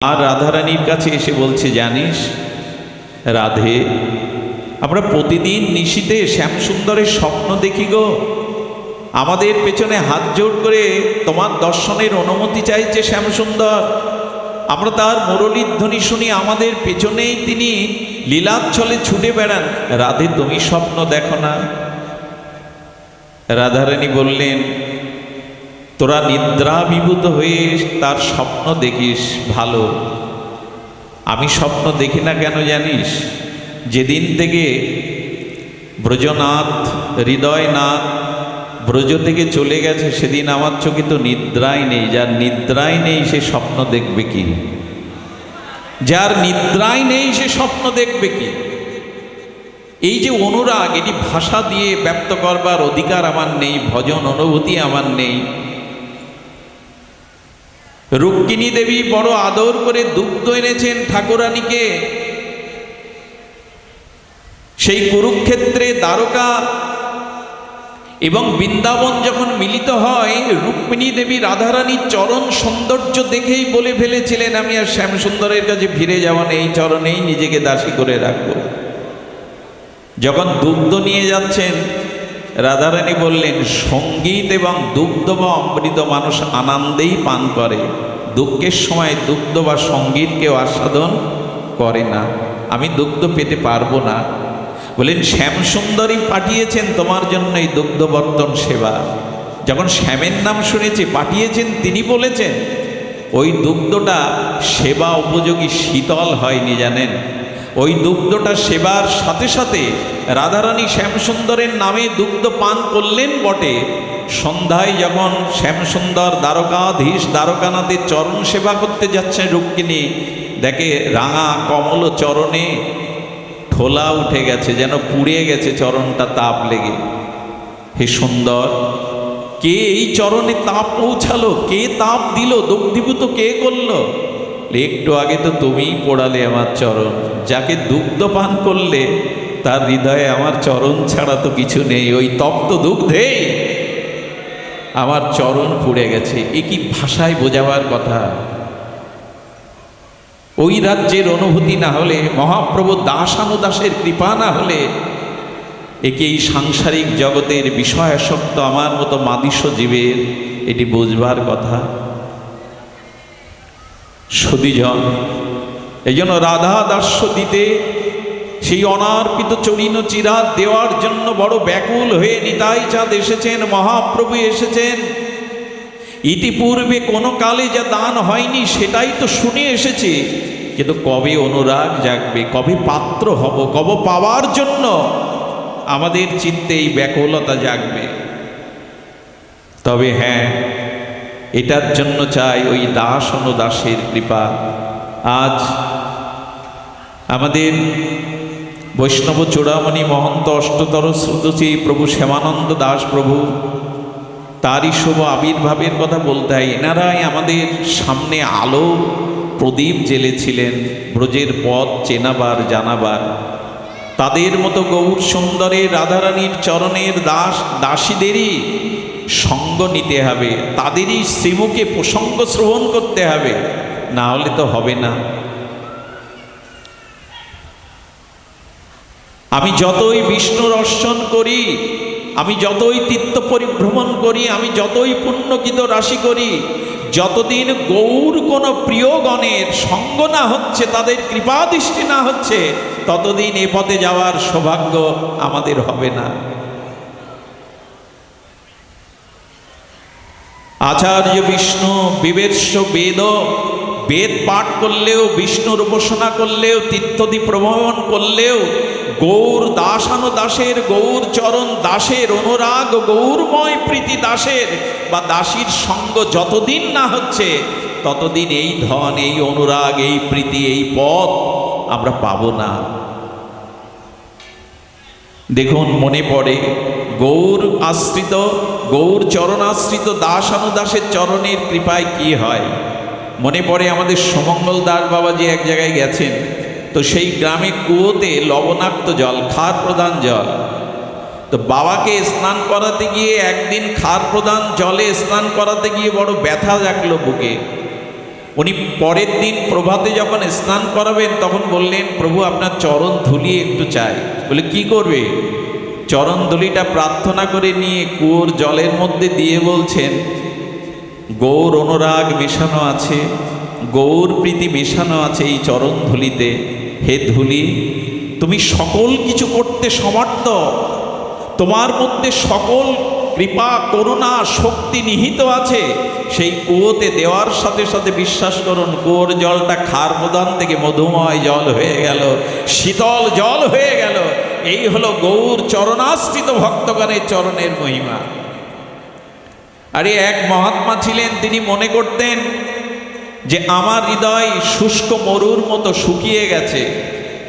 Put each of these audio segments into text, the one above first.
আর রাধারানীর কাছে এসে বলছে, জানিস রাধে, আমরা প্রতিদিন নিশীতে শ্যামসুন্দরের স্বপ্ন দেখি গো। আমাদের পেছনে হাত জোড় করে তোমার দর্শনের অনুমতি চাইছে শ্যামসুন্দর। আমরা তার মুরলীর ধ্বনি শুনি, আমাদের পেছনেই তিনি লীলাচ্ছলে ছুটে বেড়ান। রাধে, তুমি স্বপ্ন দেখো না? রাধারানী বললেন, তোরা নিদ্রাবিভূত হয়ে তার স্বপ্ন দেখিস ভালো, আমি স্বপ্ন দেখি না কেন জানিস? যেদিন থেকে ব্রজনাথ হৃদয়নাথ ব্রজ থেকে চলে গেছে সেদিন আমার চোখে তো নিদ্রাই নেই। যার নিদ্রাই নেই সে স্বপ্ন দেখবে কি? যার নিদ্রাই নেই সে স্বপ্ন দেখবে কি? এই যে অনুরাগ, এটি ভাষা দিয়ে ব্যক্ত করবার অধিকার আমার নেই, ভজন অনুভূতি আমার নেই। রুক্মিণী দেবী বড় আদর করে দুগ্ধ এনেছেন ঠাকুরানীকে। সেই কুরুক্ষেত্রে দ্বারকা এবং বৃন্দাবন যখন মিলিত হয়, রুক্মিণী দেবী রাধারানীর চরণ সৌন্দর্য দেখেই বলে ফেলেছিলেন, আমি আর শ্যামসুন্দরের কাছে ফিরে যাব না, এই চরণেই নিজেকে দাসী করে রাখব। যখন দুগ্ধ নিয়ে যাচ্ছেন, রাধারানী বললেন, সঙ্গীত এবং দুগ্ধ বা অমৃত মানুষ আনন্দেই পান করে, দুঃখের সময় দুগ্ধ বা সঙ্গীত কেউ আস্বাদন করে না। আমি দুগ্ধ পেতে পারবো না। বলেন, শ্যামসুন্দরী পাঠিয়েছেন তোমার জন্য এই দুগ্ধবর্তন সেবা। যখন শ্যামের নাম শুনেছি পাঠিয়েছেন, তিনি বলেছেন ওই দুগ্ধটা সেবা উপযোগী শীতল হয়নি, জানেন? ওই দুগ্ধটা সেবার সাথে সাথে রাধারানী শ্যামসুন্দরের নামে দুগ্ধ পান করলেন বটে। সন্ধ্যায় যখন শ্যামসুন্দর দ্বারকাধীশ দ্বারকানাথের চরণ সেবা করতে যাচ্ছেন, রুক্মিণী দেখে রাঙা কমল চরণে ঠোলা উঠে গেছে, যেন পুড়ে গেছে চরণটা তাপ লেগে। হে সুন্দর, কে এই চরণে তাপ পৌঁছালো? কে তাপ দিল? দগ্ধীভূত কে করলো? একটু আগে তো তুমিই পোড়ালে আমার চরণ। যাকে দুগ্ধ পান করলে তার হৃদয়ে আমার চরণ ছাড়া তো কিছু নেই। ওই তপ্ত দুগ্ধেই আমার চরণ পুড়ে গেছে। এ কি ভাষায় বোঝাবার কথা? ওই রাজ্যের অনুভূতি না হলে, মহাপ্রভু দাসানুদাসের কৃপা না হলে, একে এই সাংসারিক জগতের বিষয়াসক্ত আমার মতো মাদিস্য জীবের এটি বুঝবার কথা। সদীজন, এই জন্য রাধা দাস্য দিতে, সেই অনার্পিত চরিণ চিরাত দেওয়ার জন্য বড় ব্যাকুল হয়ে নিতাই চাঁদ এসেছেন, মহাপ্রভু এসেছেন। ইতিপূর্বে কোনো কালে যা দান হয়নি সেটাই তো শুনে এসেছি, কিন্তু কবে অনুরাগ জাগবে, কবে পাত্র হব, কবে পাওয়ার জন্য আমাদের চিত্তে এই ব্যাকুলতা জাগবে? তবে হ্যাঁ, এটার জন্য চাই ওই দাস অনুদাসের কৃপা। আজ আমাদের বৈষ্ণব চূড়ামণি মহন্ত অষ্টতর শ্রুতচী প্রভু শ্যামানন্দ দাস প্রভু, তারই শুভ আবির্ভাবের কথা বলতে হয়। এনারাই আমাদের সামনে আলো প্রদীপ জ্বেলেছিলেন ব্রজের পথ চেনাবার জানাবার। তাদের মতো গৌর সুন্দরের রাধারানীর চরণের দাস দাসীদেরই সঙ্গ নিতে হবে, তাদেরই শ্রীমুখে প্রসঙ্গ শ্রবণ করতে হবে, না হলে তো হবে না। আমি যতই বিষ্ণু দর্শন করি, আমি যতই তীর্থ পরিভ্রমণ করি, আমি যতই পুণ্যকৃত রাশি করি, যতদিন গৌর কোনো প্রিয়গণের সঙ্গ না হচ্ছে, তাদের কৃপাদৃষ্টি না হচ্ছে, ততদিন এ পথে যাওয়ার সৌভাগ্য আমাদের হবে না। আচার্য বিষ্ণু বিবেশ্য বেদ, বেদ পাঠ করলেও, বিষ্ণুর উপাসনা করলেও, তীর্থদি ভ্রমণ করলেও, গৌর দাসানুদাসের, গৌর চরণ দাসের অনুরাগ, গৌরময় প্রীতি দাসের বা দাসীর সঙ্গ যতদিন না হচ্ছে, ততদিন এই ধন, এই অনুরাগ, এই প্রীতি, এই পথ আমরা পাব না। দেখুন, মনে পড়ে গৌর আশ্রিত, গৌর চরণাশ্রিত দাসানুদাসের চরণের কৃপায় কি হয়। মনে পড়ে আমাদের সমঙ্গল দাস বাবাজি এক জায়গায় গেছেন, তো সেই গ্রামে কুয়োতে লবণাক্ত জল, খার প্রধান জল। তো বাবাকে স্নান করাতে গিয়ে একদিন খার প্রধান জলে স্নান করাতে গিয়ে বড় ব্যথা জাগলো বুকে। উনি পরের দিন প্রভাতে যখন স্নান করাবেন তখন বললেন, প্রভু আপনার চরণ ধুলি একটু চাই। বলে কি করবে? চরণ ধুলিটা প্রার্থনা করে নিয়ে কুয়োর জলের মধ্যে দিয়ে বলছেন, গৌর অনুরাগ মেশানো আছে, গৌর প্রীতি মেশানো আছে এই চরণ ধুলিতে। হে ধুলি, তুমি সকল কিছু করতে সমর্থ, তোমার মধ্যে সকল কৃপা করুণা শক্তি নিহিত আছে। সেই কুয়োতে দেওয়ার সাথে সাথে বিশ্বাস করুন, কুয়োর জলটা খার প্রদান থেকে মধুময় জল হয়ে গেল, শীতল জল হয়ে গেল। এই হলো গৌর চরণাশ্রিত ভক্তগণের চরণের মহিমা। আরে এক মহাত্মা ছিলেন, তিনি মনে করতেন যে আমার হৃদয় শুষ্ক মরুর মতো শুকিয়ে গেছে,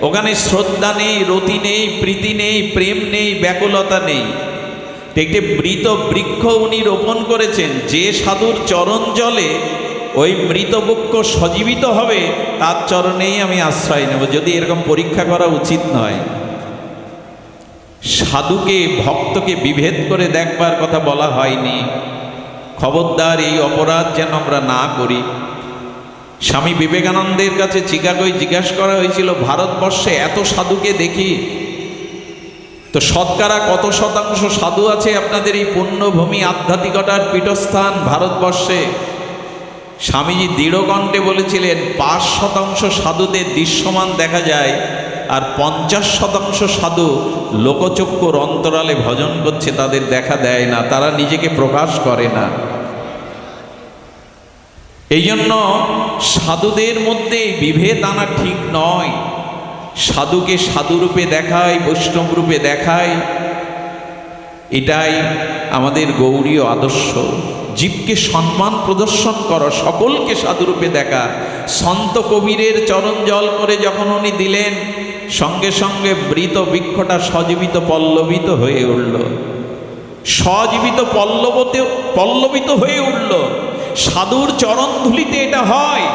ওখানে শ্রদ্ধা নেই, রতি নেই, প্রীতি নেই, প্রেম নেই, ব্যাকুলতা নেই। একটি মৃত বৃক্ষ উনি রোপণ করেছেন, যে সাধুর চরণ জলে ওই মৃত বৃক্ষ সজীবিত হবে তার চরণেই আমি আশ্রয় নেব। যদি এরকম পরীক্ষা করা উচিত নয়। সাধুকে ভক্তকে বিভেদ করে দেখবার কথা বলা হয়নি। খবরদার এই অপরাধ যেন আমরা না করি। স্বামী বিবেকানন্দের কাছে চিকাগোয় জিজ্ঞাসা করা হয়েছিল, ভারতবর্ষে এত সাধুকে দেখি, তো শতকরা কত শতাংশ সাধু আছে আপনাদের এই পুণ্যভূমি আধ্যাত্মিকতার পীঠস্থান ভারতবর্ষে? স্বামীজি দৃঢ়কণ্ঠে বলেছিলেন, 5% সাধুদের দৃশ্যমান দেখা যায়, আর 50% সাধু লোকচক্ষুর অন্তরালে ভজন করছে, তাদের দেখা দেয় না, তারা নিজেকে প্রকাশ করে না। এই জন্য সাধুদের মধ্যে বিভেদ আনা ঠিক নয়। সাধুকে সাধুরূপে দেখায়, বৈষ্ণব রূপে দেখায়, এটাই আমাদের গৌরীয় আদর্শ। জীবকে সম্মান প্রদর্শন করো, সকলকে সাধুরূপে দেখা। সন্ত কবিরের চরণ জল করে যখন উনি দিলেন, সঙ্গে সঙ্গে মৃত বৃক্ষটা সজীবিত পল্লবিত হয়ে উঠল, সজীবিত পল্লবিত হয়ে উঠল। সাধুর চরণ ধুলিতে এটা হয়।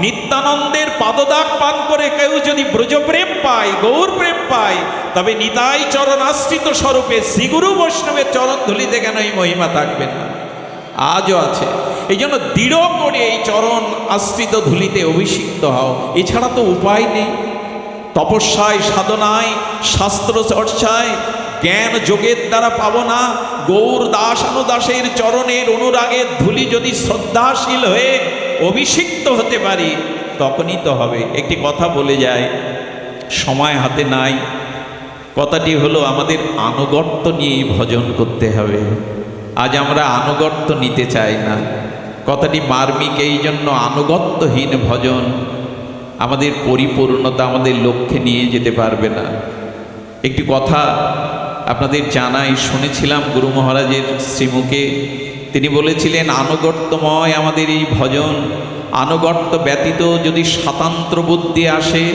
নিত্যানন্দের পাদদাগ পান করে কেউ যদি ব্রজপ্রেম পায়, গৌর প্রেম পায়, তবে নিতাই চরণ আশ্রিত স্বরূপে শ্রীগুরু বৈষ্ণবের চরণ ধুলিতে কেন এই মহিমা থাকবে না? আজও আছে। এই জন্য দৃঢ় করে এই চরণ আশ্রিত ধুলিতে অভিষিক্ত হও, এছাড়া তো উপায় নেই। তপস্যায়, সাধনায়, শাস্ত্র চর্চায়, জ্ঞান যোগের দ্বারা পাবো না। গৌর দাস অনুদাসের চরণের অনুরাগের ধুলি যদি শ্রদ্ধাশীল হয়ে অভিষিক্ত হতে পারি, তখনই তো হবে। একটি কথা বলে যায়, সময় হাতে নাই। কথাটি হলো, আমাদের আনুগত্য নিয়েই ভজন করতে হবে। আজ আমরা আনুগত্য নিতে চাই না। কথাটি মার্মিক। এই জন্য আনুগত্যহীন ভজন আমাদের পরিপূর্ণতা, আমাদের লক্ষ্যে নিয়ে যেতে পারবে না। একটি কথা আপনাদের জানাই, শুনেছিলাম গুরু মহারাজের শ্রীমুখে। তিনি বলেছিলেন, আনুগত্যময় আমাদের এই ভজন, আনুগত্য ব্যতীত যদি স্বাতন্ত্র বুদ্ধি আসে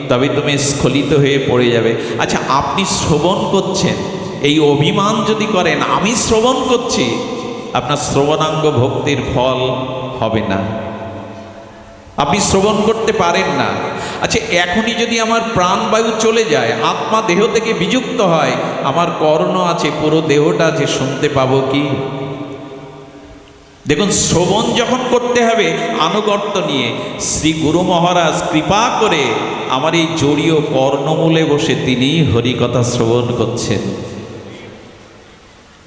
তবে তুমি স্খলিত হয়ে পড়ে যাবে। আচ্ছা, আপনি শ্রবণ করছেন, এই অভিমান যদি করেন আমি শ্রবণ করছি, আপনার শ্রবণাঙ্গ ভক্তির ফল হবে না, আপনি শ্রবণ করতে পারেন না। আচ্ছা, এখনই যদি আমার প্রাণবায়ু চলে যায়, আত্মা দেহ থেকে বিযুক্ত হয়, আমার কর্ণ আছে, পুরো দেহটা আছে, শুনতে পাবো কি? দেখুন, শ্রবণ যখন করতে হবে আনুগত্য নিয়ে, শ্রী গুরু মহারাজ কৃপা করে আমার এই জড়ীয় কর্ণমূলে বসে তিনি হরিকথা শ্রবণ করছেন।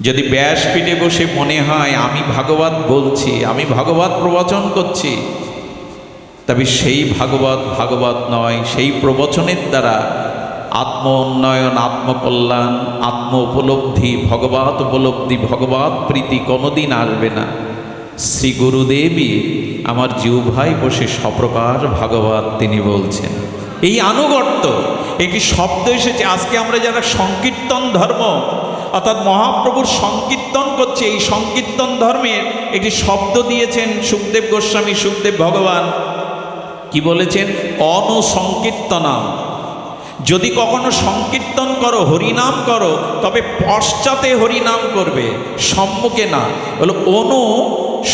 যদি ব্যাসপীঠে বসে মনে হয় আমি ভাগবত বলছি, আমি ভাগবত প্রবচন করছি, তবে সেই ভাগবত নয়। সেই প্রবচনের দ্বারা আত্ম উন্নয়ন, আত্মকল্যাণ, আত্ম উপলব্ধি, ভগবত উপলব্ধি, ভগবত প্রীতি কোনোদিন আসবে না। শ্রী গুরুদেবই আমার জিহ্বায় বসে সপ্রকার ভাগবত তিনি বলছেন। এই আনুগত্য, একটি শব্দ এসেছে। আজকে আমরা যারা সংকীর্তন ধর্ম অর্থাৎ মহাপ্রভুর সংকীর্তন করছে, এই সংকীর্তন ধর্মের একটি শব্দ দিয়েছেন সুখদেব গোস্বামী, সুখদেব ভগবান। কি বলেছেন? অনুসংকীর্তনা। যদি কখনো সংকীর্তন করো, হরিনাম করো, তবে পশ্চাতে হরিনাম করবে, সম্মুখে না। বলো অনু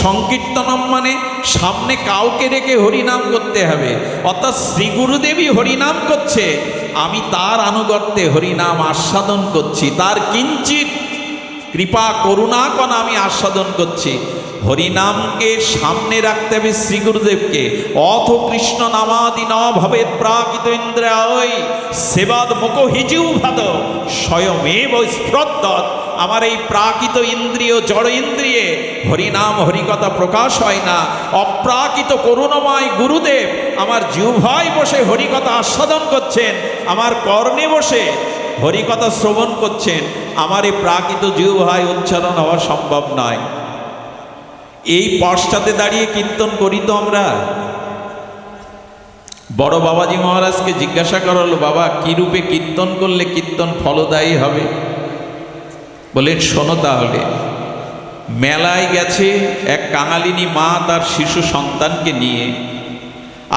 সংকীর্তনম মানে সামনে কাউকে রেখে হরিনাম করতে হবে। অর্থাৎ শ্রী গুরুদেবই হরিনাম করছে, আমি তার আনুগত্যে হরিনাম আস্বাদন করছি, তার কিঞ্চিত কৃপা করুণা কণা আমি আস্বাদন করছি। হরিনামকে সামনে রাখতে হবে শ্রী গুরুদেবকে। অথ কৃষ্ণ নামাদি ন ভবেৎ প্রাকৃত ইন্দ্রিয় সেবাদ মুখ হিজিউ ভাদ স্বয়মেব স্ফ্রদ্দৎ। আমার এই প্রাকৃত ইন্দ্রিয় জড় ইন্দ্রিয়ে হরিনাম হরিকথা প্রকাশ হয় না। অপ্রাকৃত করুণাময় গুরুদেব আমার জিহ্বায় বসে হরিকথা আস্বাদন করছেন, আমার কর্ণে বসে হরিকথা শ্রবণ করছেন। আমার এই প্রাকৃত জিহ্বায় উচ্চারণ হওয়া সম্ভব নয়। এই পশ্চাতে দাঁড়িয়ে কীর্তন করি তো আমরা। বড় বাবাজি মহারাজকে জিজ্ঞাসা করালো, বাবা কি রূপে কীর্তন করলে কীর্তন ফলদায়ী হবে? বলেন শোনো তাহলে। মেলায় গেছে এক কাঙালিনী মা তার শিশু সন্তানকে নিয়ে,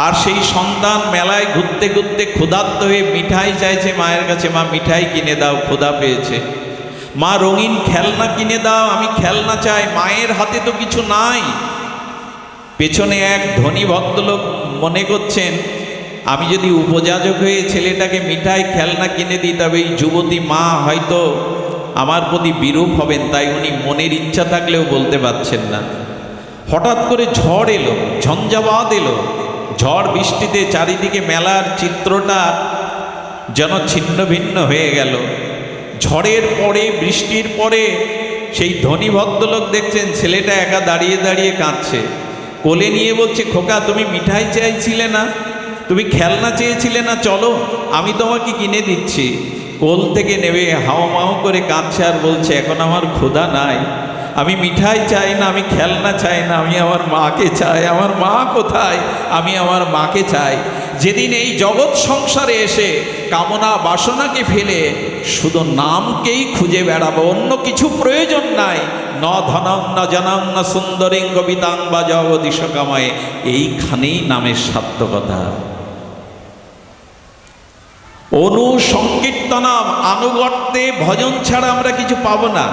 আর সেই সন্তান মেলায় ঘুরতে ঘুরতে ক্ষুধার্ত হয়ে মিঠাই চাইছে মায়ের কাছে, মা মিঠাই কিনে দাও, ক্ষুধা পেয়েছে। মা রঙিন খেলনা কিনে দাও, আমি খেলনা চাই। মায়ের হাতে তো কিছু নাই। পেছনে এক ধনী ভদ্রলোক মনে করছেন, আমি যদি উপযাজক হয়ে ছেলেটাকে মিঠাই খেলনা কিনে দিই তবে এই যুবতী মা হয়তো আমার প্রতি বিরূপ হবেন, তাই উনি মনের ইচ্ছা থাকলেও বলতে পারছেন না। হঠাৎ করে ঝড় এলো, ঝঞ্ঝাবাত এলো। ঝড় বৃষ্টিতে চারিদিকে মেলার চিত্রটা যেন ছিন্ন ভিন্ন হয়ে গেল। ঝড়ের পরে, বৃষ্টির পরে সেই ধনী ভদ্রলোক দেখছেন ছেলেটা একা দাঁড়িয়ে দাঁড়িয়ে কাঁদছে। কোলে নিয়ে বলছে, খোকা তুমি মিঠাই চাইছিলে না, তুমি খেলনা চেয়েছিলে না, চলো আমি তোমাকে কিনে দিচ্ছি। কোল থেকে নেবে হাওমাও করে কাঁদছে আর বলছে, এখন আমার ক্ষুধা নাই, আমি মিঠাই চাই না, আমি খেলনা চাই না, আমি আমার মাকে চাই। আমার মা কোথায়? আমি আমার মাকে চাই। যেদিন এই জগৎ সংসারে এসে কামনা বাসনাকে ফেলে শুধু নামকেই খুঁজে বেড়াবো, অন্য কিছু প্রয়োজন নাই। ন ধনং ন জনং ন সুন্দরিং কবিতাং বা জগদীশ কামায়, এইখানেই নামের সার্থকতা। অনুসংকীর্তনম, আনুগত্যে ভজন ছাড়া আমরা কিছু পাবো না।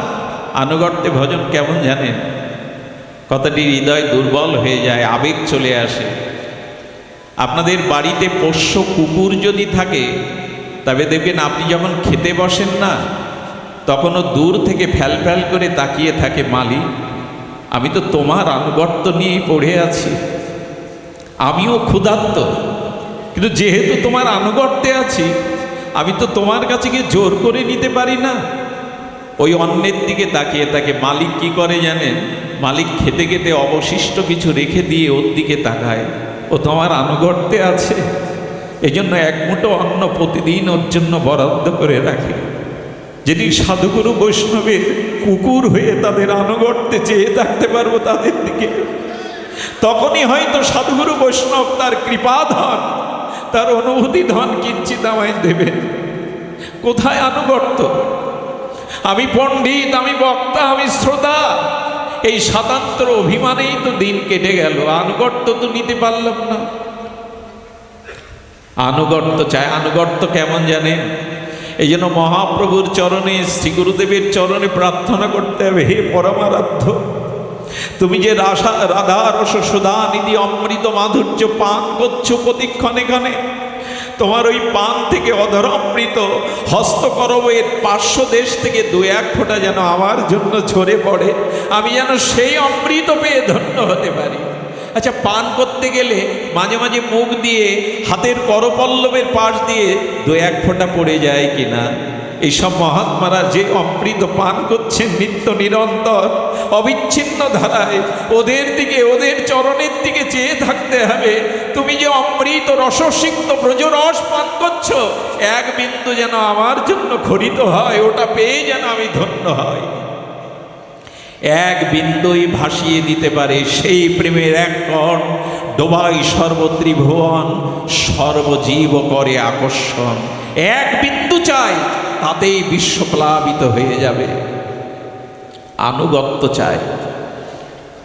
আনুগত্যে ভজন কেমন জানেন? কথাটি হৃদয় দুর্বল হয়ে যায়, আবেগ চলে আসে। আপনাদের বাড়িতে পোষ্য কুকুর যদি থাকে তবে দেখবেন আপনি যখন খেতে বসেন না তখনও দূর থেকে ফ্যাল ফ্যাল করে তাকিয়ে থাকে, মালিক আমি তো তোমার আনুগত্য নিয়েই পড়ে আছি, আমিও ক্ষুধার্ত, কিন্তু যেহেতু তোমার আনুগত্যে আছি আমি তো তোমার কাছে গিয়ে জোর করে নিতে পারি না। ওই অন্যের দিকে তাকিয়ে থাকে। মালিক কি করে জানেন? মালিক খেতে খেতে অবশিষ্ট কিছু রেখে দিয়ে ওর দিকে তাকায়, ও তোমার আনুগত্যে আছে, এই জন্য এক মুঠো অন্ন প্রতিদিন ওর জন্য বরাদ্দ করে রাখে। যেদিন সাধুগুরু বৈষ্ণবের কুকুর হয়ে তাদের আনুগত্যে চেয়ে থাকতে পারবো তাদের দিকে, তখনই হয়তো সাধুগুরু বৈষ্ণব তার কৃপাধন, তার অনুভূতি ধন কিঞ্চিত আমায় দেবে। কোথায় আনুগত্য? আমি পণ্ডিত, আমি বক্তা, আমি শ্রোতা, এই স্বাতন্ত্র অভিমানেই তো দিন কেটে গেল। আনুগত্য তো নিতে পারলাম না। আনুগত্য চাই। আনুগত্য কেমন জানেন? এই জন্য মহাপ্রভুর চরণে, শ্রী গুরুদেবের চরণে প্রার্থনা করতে হবে, হে পরমারাধ্য, তুমি যে রাধা রস সুধা নিধি অমৃত মাধুর্য পান করছো প্রতিক্ষণে ক্ষণে, তোমার ওই পান থেকে অধর অমৃত হস্তকরবের পার্শ্ব দেশ থেকে দু এক ফোঁটা যেন আমার জন্য ঝরে পড়ে, আমি যেন সেই অমৃত পেয়ে ধন্য হতে পারি। আচ্ছা, পান করতে গেলে মাঝে মাঝে মুখ দিয়ে হাতের করপল্লবের পাশ দিয়ে দু এক ফোঁটা পড়ে যায় কিনা? এইসব মহাত্মারা যে অমৃত পান করছেন নিত্য নিরন্তর অবিচ্ছিন্ন ধারায়, ওদের দিকে, ওদের চরণের দিকে চেয়ে থাকতে হবে। তুমি যে অমৃত রসসিক্ত ব্রজরস পান করছো, এক বিন্দু যেন আমার জন্য খরিত হয়, ওটা পেয়ে যেন আমি ধন্য হই। এক বিন্দুই ভাসিয়ে দিতে পারে সেই প্রেমের এক কণ, ডোবাই সর্বত্রিভুবন, সর্বজীব করে আকর্ষণ। এক বিন্দু চাই, তাতেই বিশ্ব প্লাবিত হয়ে যাবে। আনুগত্য চাই।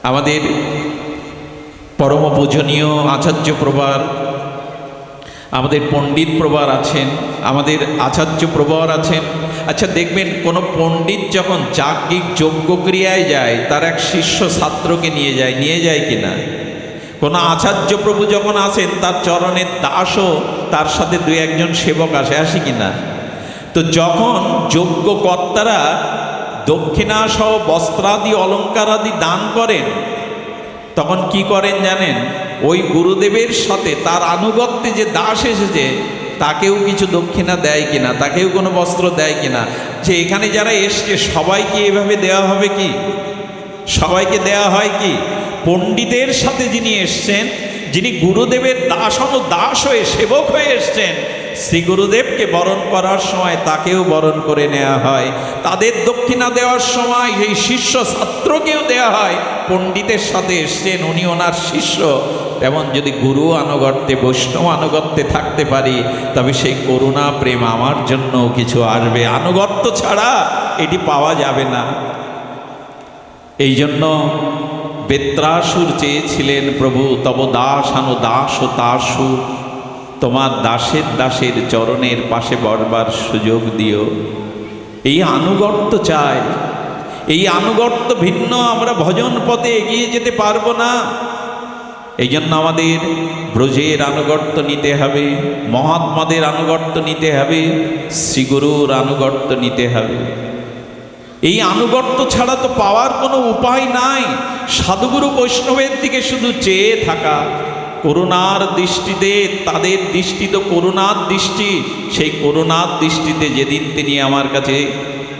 আমাদের পরম পূজনীয় আচার্য প্রবার, আমাদের পণ্ডিত প্রবার আছেন, আমাদের আচার্য প্রবার আছেন। আচ্ছা দেখবেন, কোনো পণ্ডিত যখন যাজ্ঞিক যজ্ঞক্রিয়ায় যায় তার এক শিষ্য ছাত্রকে নিয়ে যায় কিনা? কোনো আচার্য প্রভু যখন আসেন তার চরণের দাসও তার সাথে দুই একজন সেবক আসে কিনা? তো যখন যজ্ঞকর্তারা দক্ষিণা সহ বস্ত্রাদি অলঙ্কারাদি দান করেন, তখন কি করেন জানেন? ওই গুরুদেবের সাথে তার আনুগত্যে যে দাস এসেছে তাকেও কিছু দক্ষিণা দেয় কিনা, তাকেও কোনো বস্ত্র দেয় কিনা, যে এখানে যারা এসছে সবাইকে এভাবে দেওয়া হবে কি? সবাইকে দেওয়া হয় কি? পণ্ডিতের সাথে যিনি এসছেন, যিনি গুরুদেবের দাস হয়ে সেবক হয়ে এসছেন, শ্রী গুরুদেবকে বরণ করার সময় তাকেও বরণ করে নেওয়া হয়। তাদের দক্ষিণা দেওয়ার সময় এই শিষ্য ছাত্রকেও দেওয়া হয়। পণ্ডিতের সাথে এসছেন, উনি ওনার শিষ্য। তেমন যদি গুরু আনুগত্যে, বৈষ্ণব আনুগত্যে থাকতে পারি, তবে সেই করুণা প্রেম আমার জন্য কিছু আসবে। আনুগত্য ছাড়া এটি পাওয়া যাবে না। এই জন্য বেত্রাসুর চেয়েছিলেন, প্রভু তব দাস আনো দাস ও তাসু, তোমার দাসের দাসের চরণের পাশে বসবার সুযোগ দিও। এই আনুগত্য চাই। এই আনুগত্য ভিন্ন আমরা ভজন পথে এগিয়ে যেতে পারবো না। এই জন্য আমাদের ব্রজের আনুগত্য নিতে হবে, মহাত্মাদের আনুগত্য নিতে হবে, শ্রীগুরুর আনুগত্য নিতে হবে। এই আনুগত্য ছাড়া তো পাওয়ার কোনো উপায় নাই। সাধুগুরু বৈষ্ণবের দিকে শুধু চেয়ে থাকা, করুণার দৃষ্টিতে, তাদের দৃষ্টি তো করুণার দৃষ্টি, সেই করুণার দৃষ্টিতে যেদিন তিনি আমার কাছে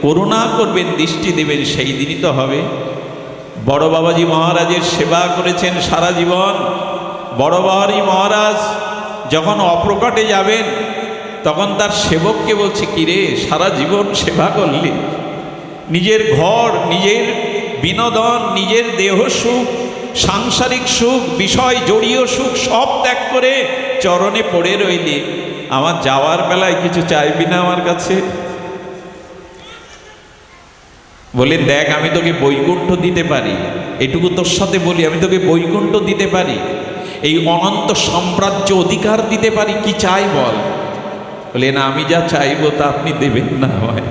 করুণা করবেন, দৃষ্টি দেবেন, সেই দিনই তো হবে। বড় বাবাজি মহারাজের সেবা করেছেন সারা জীবন। বড় বাবাজি মহারাজ যখন অপ্রকটে যাবেন, তখন তার সেবককে বলছে, কিরে সারা জীবন সেবা করলি, নিজের ঘর, নিজের বিনোদন, নিজের দেহ সুখ, সাংসারিক সুখ, বিষয় জড়ীয় সুখ সব ত্যাগ করে চরণে পড়ে রইলি, আমার যাওয়ার বেলায় কিছু চাইবি না আমার কাছে? বলে, দেখ আমি তোকে বৈকুণ্ঠ দিতে পারি, এটুকু তোর সাথে বলি, আমি তোকে বৈকুণ্ঠ দিতে পারি, এই অনন্ত সাম্রাজ্য অধিকার দিতে পারি, কি চাই বল? বলে, না আমি যা চাইবো তা আপনি দেবেন না আমায়।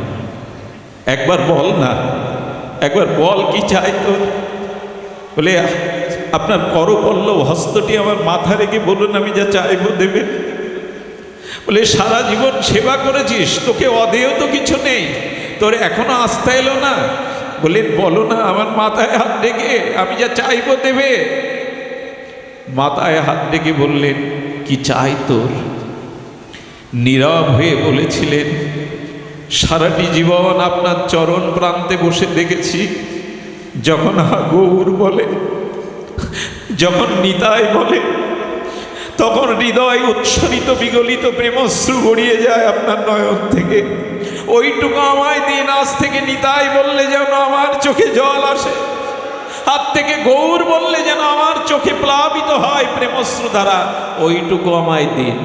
একবার বল না, একবার বল কি চাই তোর? বলে, আপনার করপল্লব হস্তটি আমার মাথা রেখে বলুন, আমি যা চাইবো দেবেন। বলে, সারা জীবন সেবা করেছিস, তোকে অদেয় তো কিছু নেই, তোর এখনো আস্থা এলো না? বলে, বলো না, আমার মাথায় হাত রেখে আমি যা চাইবো দেবে। মাথায় হাত রেখে বললেন, কি চাই তোর? নীরব হয়ে বলেছিলেন, সারাটি জীবন আপনার চরণ প্রান্তে বসে দেখেছি, যখন গৌর বলে, যখন নিতাই বলে, তখন হৃদয় উচ্ছ্বসিত বিগলিত প্রেমশ্রু গড়িয়ে যায় আপনার নয়ন থেকে। ওইটুকু আমায় দিন, আজ থেকে নিতাই বললে যেন আমার চোখে জল আসে, হাত থেকে গৌর বললে যেন আমার চোখে প্লাবিত হয় প্রেমশ্রু দ্বারা, ওইটুকু আমায় দিন।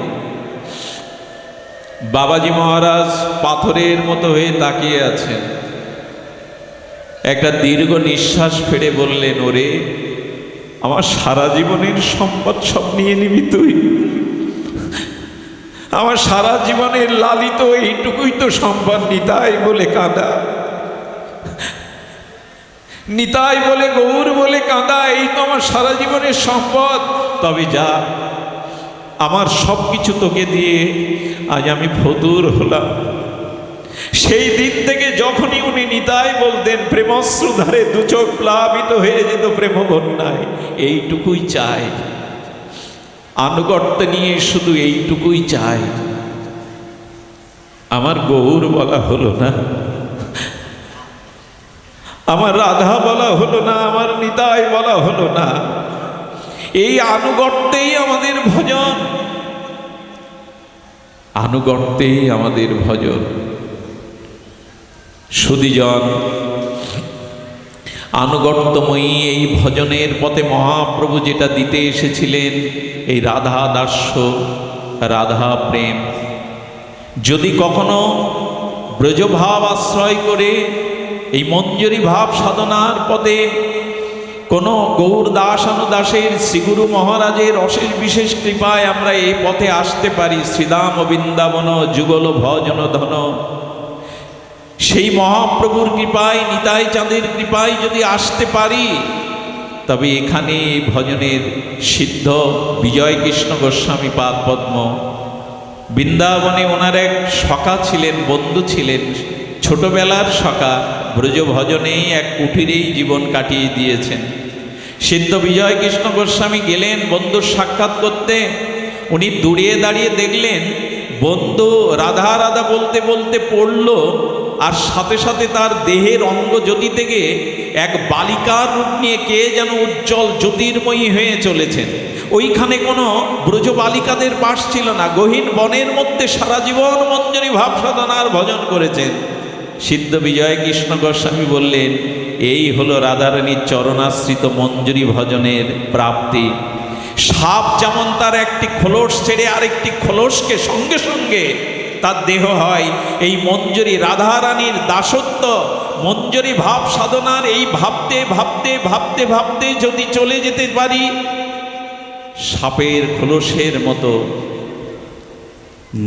বাবাজি মহারাজ পাথরের মতো হয়ে তাকিয়ে আছেন। একটা দীর্ঘ নিঃশ্বাস ফেলে বললেন, ওরে আমার সারা জীবনের সম্পদ সব নিয়ে নিবি তুই? আমার সারা জীবনের লালিত এইটুকুই তো সম্পদ। নিতাই বলে কাঁদা, নিতাই বলে গৌর বলে কাঁদা, এই তো আমার সারা জীবনের সম্পদ। তবে যা, আমার সব কিছু তোকে দিয়ে আজ আমি ফতুর হলাম। সেই দিন থেকে যখনই উনি নিতাই বলতেন, প্রেমশ্রুধারে দু চোখ প্লাবিত হয়ে যেত প্রেম বন্যায়। এইটুকুই চাই, আনুগত্য নিয়ে শুধু এইটুকুই চাই। আমার গৌর বলা হলো না, আমার রাধা বলা হলো না, আমার নিতাই বলা হলো না। এই আনুগত্যেই আমাদের ভজন, আনুগত্যেই আমাদের ভজন। সুধীজন, আনুগত্যময়ী এই ভজনের পথে মহাপ্রভু যেটা দিতে এসেছিলেন, এই রাধা দাস্য, রাধা প্রেম। যদি কখনো ব্রজভাব আশ্রয় করে এই মঞ্জরি ভাব সাধনার পথে কোনো গৌর দাস অনুদাসের শ্রীগুরু মহারাজের অশেষ বিশেষ কৃপায় আমরা এই পথে আসতে পারি, শ্রীদাম বৃন্দাবন যুগল ভজন ধন, সেই মহাপ্রভুর কৃপায়, নিতাই চাঁদের কৃপায় যদি আসতে পারি, তবে এখানে ভজনের সিদ্ধ বিজয় কৃষ্ণ গোস্বামী পাদ পদ্ম, বৃন্দাবনে ওনার এক সখা ছিলেন, বন্ধু ছিলেন, ছোটবেলার সখা, ব্রজভজনেই এক কুঠিরেই জীবন কাটিয়ে দিয়েছেন। সিদ্ধ বিজয় কৃষ্ণ গোস্বামী গেলেন বন্ধুর সাক্ষাৎ করতে। উনি দূরে দাঁড়িয়ে দেখলেন বন্ধু রাধা রাধা বলতে বলতে পড়ল, আর সাথে সাথে তার দেহের অঙ্গ জ্যোতি থেকে এক বালিকার রূপ নিয়ে কে যেন উজ্জ্বল জ্যোতির্ময়ী হয়ে চলেছেন। ওইখানে কোনো ব্রজ বালিকাদের বাস ছিল না, গহীন বনের মধ্যে সারা জীবন মঞ্জরি ভাব সাধনার ভজন করেছেন। সিদ্ধ বিজয় কৃষ্ণ গোস্বামী বললেন, এই হলো রাধারানীর চরণাশ্রিত মঞ্জরি ভজনের প্রাপ্তি। সাপ যেমন তার একটি খোলস ছেড়ে আরেকটি খোলসকে সঙ্গে সঙ্গে তার দেহ হয়, এই মঞ্জরি রাধারানীর দাসত্ব মঞ্জরি ভাব সাধনার এই ভাবতে ভাবতে ভাবতে ভাবতে যদি চলে যেতে পারি, সাপের খোলসের মতো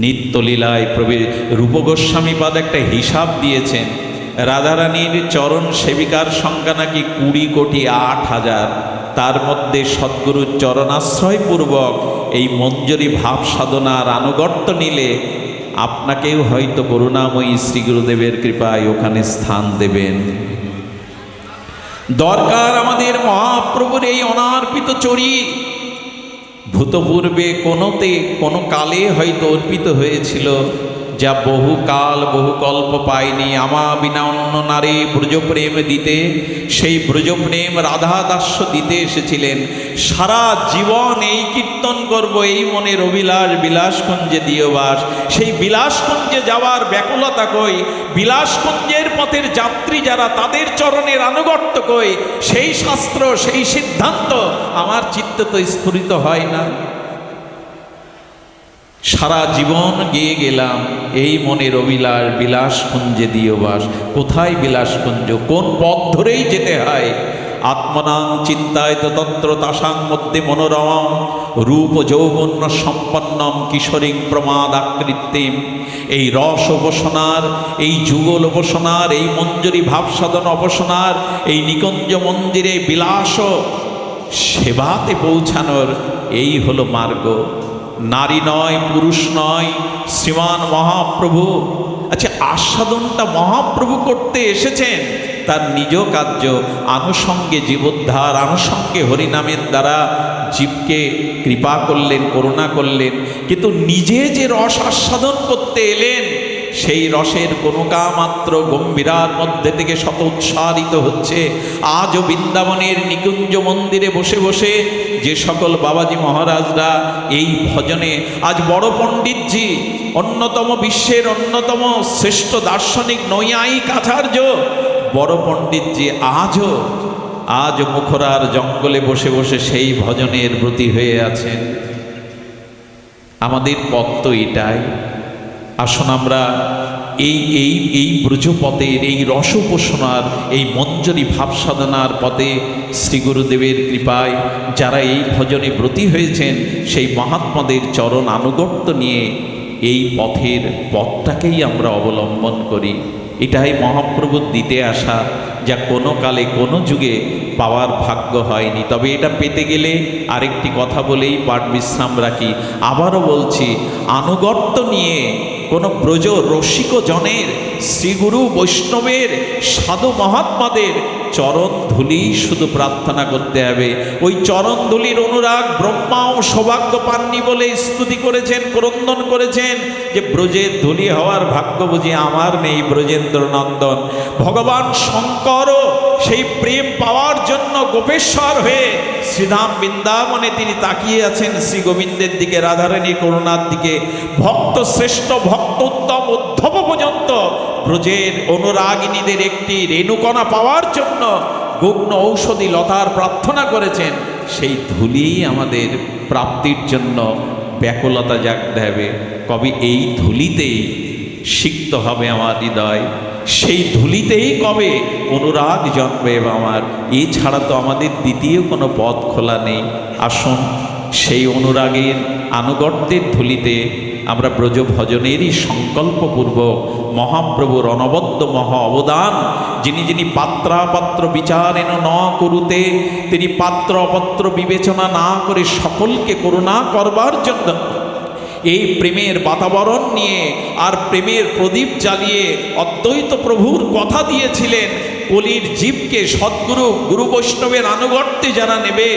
নিত্যলীলায় প্রবীর রূপ গোস্বামীপাদ একটা হিসাব দিয়েছেন। রাধারানীর চরণ সেবিকার সংখ্যা নাকি 20,08,000। তার মধ্যে সদ্গুরুর চরণাশ্রয়পূর্বক এই মঞ্জরি ভাব সাধনার আনুগত্য নিলে আপনাকেও হয়তো করুণাময়ী শ্রী গুরুদেবের কৃপায় ওখানে স্থান দেবেন। দরকার আমাদের মহাপ্রভুর এই অনার্পিত চরিত। ভূতপূর্বে কোনো কালে হয়তো অর্পিত হয়েছিল, যা বহুকাল বহুকল্প পায়নি। আমা বিনা অন্য নারী ব্রজপ্রেম দিতে, সেই ব্রজপ্রেম রাধা দাস্য দিতে এসেছিলেন। সারা জীবন এই কীর্তন করব, এই মনের অভিলাষ বিলাসকুঞ্জে দিও বাস। সেই বিলাসকুঞ্জে যাওয়ার ব্যাকুলতা কই, বিলাসকুঞ্জের পথের যাত্রী যারা তাদের চরণের আনুগত্য কই, সেই শাস্ত্র সেই সিদ্ধান্ত আমার চিত্ত তো স্ফুরিত হয় না। সারা জীবন গিয়ে গেলাম এই মনের অভিলাষ বিলাসকুঞ্জে দিও বাস। কোথায় বিলাসকুঞ্জ, কোন পথ ধরেই যেতে হয়? আত্মনাং চিন্তায়ত তন্ত্র তাসাং মধ্যে মনোরমম রূপ যৌবন্য সম্পন্নম কিশোরীং প্রমাদ আকৃতিম। এই রস উপাসনার, এই যুগল উপাসনার, এই মঞ্জরি ভাবসাধন উপাসনার, এই নিকুঞ্জ মন্দিরে বিলাস সেবাতে পৌঁছানোর এই হলো মার্গ। নারী নয়, পুরুষ নয়, শ্রীমান মহাপ্রভু। আচ্ছা, আস্বাদনটা মহাপ্রভু করতে এসেছেন, তার নিজ কার্য আনুষঙ্গে জীবোদ্ধার, আনুষঙ্গে হরিনামের দ্বারা জীবকে কৃপা করলেন, করুণা করলেন। কিন্তু নিজে যে রস আস্বাদন করতে এলেন, সেই রসের কণুকা মাত্র গম্ভীরার মধ্যে থেকে শত উৎসারিত হচ্ছে। আজও বৃন্দাবনের নিকুঞ্জ মন্দিরে বসে বসে যে সকল বাবাজি মহারাজরা এই ভজনে, আজ বড় পণ্ডিতজি, অন্যতম বিশ্বের অন্যতম শ্রেষ্ঠ দার্শনিক নৈয়ায়িক আচার্য বড় পণ্ডিতজি আজও মুখরার জঙ্গলে বসে বসে সেই ভজনের ব্রতী হয়ে আছেন। আমাদের পথ তো এটাই। আসুন আমরা এই ব্রজপথের, এই রসোপাসনার, এই মঞ্জরি ভাব সাধনার পথে শ্রী গুরুদেবের কৃপায় যারা এই ভজনে ব্রতী হয়েছেন, সেই মহাত্মাদের চরণ আনুগত্য নিয়ে এই পথটাকেই আমরা অবলম্বন করি। এটাই মহাপ্রভুর দিতে আসা, যা কোনো কালে কোনো যুগে পাওয়ার ভাগ্য হয়নি। তবে এটা পেতে গেলে আরেকটি কথা বলেই পাঠ বিশ্রাম রাখি। আবারও বলছি, আনুগত্য নিয়ে কোনো ব্রজ রসিক জনের, শ্রীগুরু বৈষ্ণবের, সাধু মহাত্মাদের চরণ ধুলি শুধু প্রার্থনা করতে হবে। ওই চরণ ধুলির অনুরাগ ব্রহ্মাও সৌভাগ্য পাননি বলে স্তুতি করেছেন, ক্রন্দন করেছেন যে ব্রজের ধুলি হওয়ার ভাগ্য বুঝি আমার নেই। ব্রজেন্দ্র নন্দন ভগবান শঙ্করও সেই প্রেম পাওয়ার জন্য গোপেশ্বর হয়ে শ্রীধাম বৃন্দাবনে তিনি তাকিয়ে আছেন শ্রী গোবিন্দের দিকে, রাধারানী করুণার দিকে। ভক্ত শ্রেষ্ঠ, ভক্ত উত্তম উদ্ধব পর্যন্ত ব্রজের অনুরাগিনীদের একটি রেণুকণা পাওয়ার জন্য গৌণ ঔষধি লতার প্রার্থনা করেছেন। সেই ধুলি আমাদের প্রাপ্তির জন্য ব্যাকুলতা জাগতে হবে। কবে এই ধুলিতেই সিক্ত হবে আমার হৃদয়, সেই ধুলিতেই কবে অনুরাগ জন্মে আমার। এছাড়া তো আমাদের দ্বিতীয় কোনো পথ খোলা নেই। আসুন সেই অনুরাগের আনুগত্যের ধুলিতে আমরা ব্রজ ভজনেরই সংকল্পপূর্বক মহাপ্রভুর অনবদ্য মহা অবদান, যিনি পাত্রাপাত্র বিচারেন ন করুতে, তিনি পাত্র অপাত্র বিবেচনা না করে সকলকে করুণা করবার জন্য এই প্রেমের বাতাবরণ নিয়ে আর প্রেমের প্রদীপ জ্বালিয়ে অদ্বৈত প্রভুর কথা দিয়েছিলেন, কলির জীবকে সদ্গুরু গুরু বৈষ্ণবের আনুগত্যে যারা নেবে,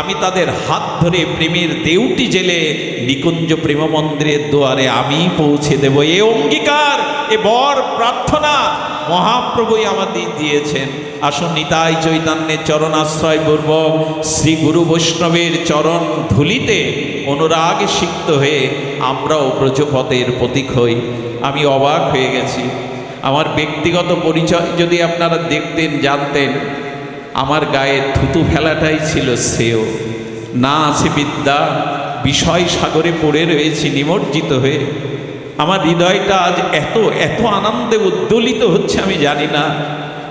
আমি তাদের হাত ধরে প্রেমের দেউটি জেলে নিকুঞ্জ প্রেম মন্দিরের দুয়ারে আমি পৌঁছে দেব। এ অঙ্গীকার, এ বর প্রার্থনা মহাপ্রভুই আমাদের দিয়েছেন। আসুন নিতাই চৈতন্যের চরণাশ্রয় পূর্বক শ্রী গুরু বৈষ্ণবের চরণ ধুলিতে অনুরাগে সিক্ত হয়ে আমরাও ব্রজপথের প্রতীক হই। আমি অবাক হয়ে গেছি। আমার ব্যক্তিগত পরিচয় যদি আপনারা দেখতেন, জানতেন, আমার গায়ে থুতু ফেলাটাই ছিল শ্রেয়। না আছে বিদ্যা, বিষয় সাগরে পড়ে রয়েছি নিমজ্জিত হয়ে। আমার হৃদয়টা আজ এত এত আনন্দে উদ্দোলিত হচ্ছে, আমি জানি না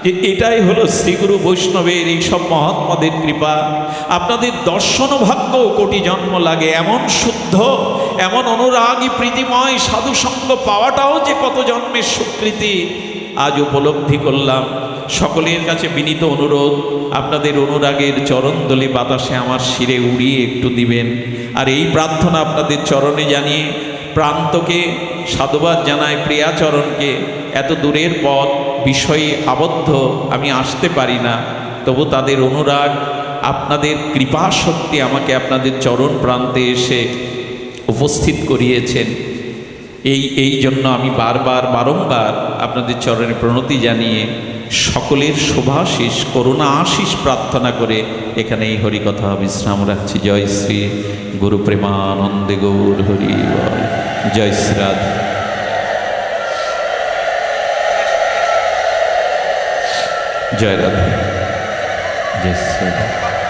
যে এটাই হলো শ্রীগুরু বৈষ্ণবের এইসব মহাত্মাদের কৃপা। আপনাদের দর্শন ভাগ্য কোটি জন্ম লাগে, এমন শুদ্ধ, এমন অনুরাগী প্রীতিময় সাধুসঙ্গ পাওয়াটাও যে কত জন্মের স্বীকৃতি আজ উপলব্ধি করলাম। সকলের কাছে বিনীত অনুরোধ, আপনাদের অনুরাগের চরণদলি বাতাসে আমার শিরে উড়িয়ে একটু দিবেন। আর এই প্রার্থনা আপনাদের চরণে জানিয়ে প্রান্তকে সাধুবাদ জানায়, প্রিয়াচরণকে। এত দূরের পথ, বিষয়ে আবদ্ধ, আমি আসতে পারি না, তবু তাদের অনুরাগ, আপনাদের কৃপা শক্তি আমাকে আপনাদের চরণ প্রান্তে এসে উপস্থিত করিয়েছেন। এই জন্য আমি বারংবার আপনাদের চরণে প্রণতি জানিয়ে সকলের শুভাশিস, করুণা আশিস প্রার্থনা করে এখানে এই হরিকথা বিশ্রাম রাখছি। জয় শ্রী গুরু প্রেমানন্দে গৌর হরি বল। জয় শ্রী রাধা। জয় রাধা। জয় শ্রী রাধা।